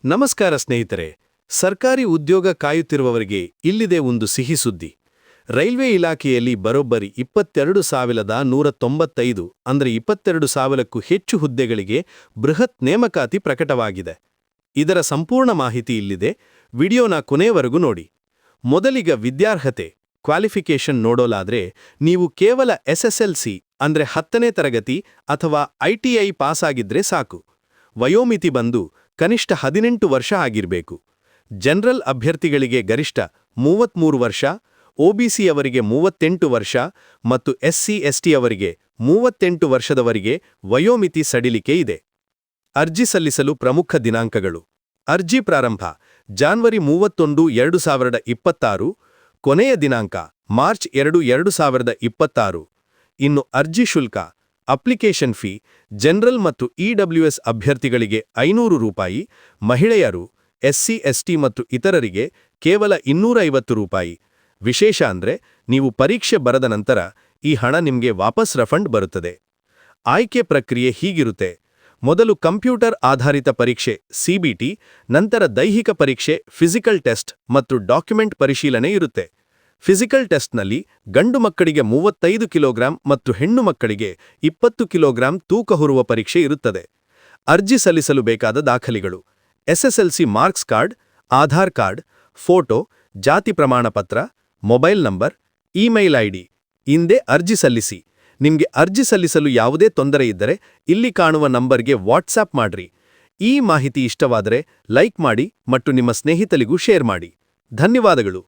ನಮಸ್ಕಾರ ಸ್ನೇಹಿತರೆ. ಸರ್ಕಾರಿ ಉದ್ಯೋಗ ಕಾಯುತ್ತಿರುವವರಿಗೆ ಇಲ್ಲಿದೆ ಒಂದು ಸಿಹಿ ಸುದ್ದಿ. ರೈಲ್ವೆ ಇಲಾಖೆಯಲ್ಲಿ ಬರೋಬ್ಬರಿ 22,195 ಅಂದರೆ 22,000ಕ್ಕೂ ಹೆಚ್ಚು ಹುದ್ದೆಗಳಿಗೆ ಬೃಹತ್ ನೇಮಕಾತಿ ಪ್ರಕಟವಾಗಿದೆ. ಇದರ ಸಂಪೂರ್ಣ ಮಾಹಿತಿ ಇಲ್ಲಿದೆ. ವಿಡಿಯೋನ ಕೊನೆಯವರೆಗೂ ನೋಡಿ. ಮೊದಲಿಗ ವಿದ್ಯಾರ್ಹತೆ ಕ್ವಾಲಿಫಿಕೇಷನ್ ನೋಡೋಲಾದ್ರೆ ನೀವು ಕೇವಲ SSLC ಅಂದ್ರೆ 10ನೇ ತರಗತಿ ಅಥವಾ ITI ಪಾಸಾಗಿದ್ರೆ ಸಾಕು. ವಯೋಮಿತಿ ಬಂದು ಕನಿಷ್ಠ 18 ವರ್ಷ ಆಗಿರಬೇಕು. ಜನರಲ್ ಅಭ್ಯರ್ಥಿಗಳಿಗೆ ಗರಿಷ್ಠ 33 ವರ್ಷ, OBCಯವರಿಗೆ 38 ವರ್ಷ ಮತ್ತು SC/ST ಅವರಿಗೆ 38 ವರ್ಷದವರೆಗೆ ವಯೋಮಿತಿ ಸಡಿಲಿಕೆ ಇದೆ. ಅರ್ಜಿ ಸಲ್ಲಿಸಲು ಪ್ರಮುಖ ದಿನಾಂಕಗಳು. ಅರ್ಜಿ ಪ್ರಾರಂಭ ಜಾನ್ವರಿ 31, 2026. ಕೊನೆಯ ದಿನಾಂಕ ಮಾರ್ಚ್ 2, 2026. ಇನ್ನು ಅರ್ಜಿ ಶುಲ್ಕ ಅಪ್ಲಿಕೇಶನ್ ಫೀ ಜನರಲ್ ಮತ್ತು EWS ಅಭ್ಯರ್ಥಿಗಳಿಗೆ 500 ರೂಪಾಯಿ, ಮಹಿಳೆಯರು, SC/ST ಮತ್ತು ಇತರರಿಗೆ ಕೇವಲ 250 ರೂಪಾಯಿ. ವಿಶೇಷ ಅಂದ್ರೆ ನೀವು ಪರೀಕ್ಷೆ ಬರೆದ ನಂತರ ಈ ಹಣ ನಿಮಗೆ ವಾಪಸ್ ರಿಫಂಡ್ ಬರುತ್ತದೆ. ಆಯ್ಕೆ ಪ್ರಕ್ರಿಯೆ ಹೀಗಿರುತ್ತೆ. ಮೊದಲು ಕಂಪ್ಯೂಟರ್ ಆಧಾರಿತ ಪರೀಕ್ಷೆ CBT, ನಂತರ ದೈಹಿಕ ಪರೀಕ್ಷೆ ಫಿಸಿಕಲ್ ಟೆಸ್ಟ್ ಮತ್ತು ಡಾಕ್ಯುಮೆಂಟ್ ಪರಿಶೀಲನೆ ಇರುತ್ತೆ. ಫಿಸಿಕಲ್ ಟೆಸ್ಟ್ನಲ್ಲಿ ಗಂಡು ಮಕ್ಕಳಿಗೆ 35 ಕಿಲೋಗ್ರಾಂ ಮತ್ತು ಹೆಣ್ಣು ಮಕ್ಕಳಿಗೆ 20 ಕಿಲೋಗ್ರಾಂ ತೂಕ ಹೊರುವ ಪರೀಕ್ಷೆ ಇರುತ್ತದೆ. ಅರ್ಜಿ ಸಲ್ಲಿಸಲು ಬೇಕಾದ ದಾಖಲೆಗಳು: SSLC marks card, Aadhaar card, photo, ಜಾತಿ ಪ್ರಮಾಣಪತ್ರ, ಮೊಬೈಲ್ ನಂಬರ್, ಇಮೇಲ್ ID. ಇಂದೇ ಅರ್ಜಿ ಸಲ್ಲಿಸಿ. ನಿಮಗೆ ಅರ್ಜಿ ಸಲ್ಲಿಸಲು ಯಾವುದೇ ತೊಂದರೆ ಇದ್ದರೆ ಇಲ್ಲಿ ಕಾಣುವ ನಂಬರ್ಗೆ ವಾಟ್ಸಾಪ್ ಮಾಡ್ರಿ. ಈ ಮಾಹಿತಿ ಇಷ್ಟವಾದರೆ ಲೈಕ್ ಮಾಡಿ ಮತ್ತು ನಿಮ್ಮ ಸ್ನೇಹಿತರಿಗೂ ಶೇರ್ ಮಾಡಿ. ಧನ್ಯವಾದಗಳು.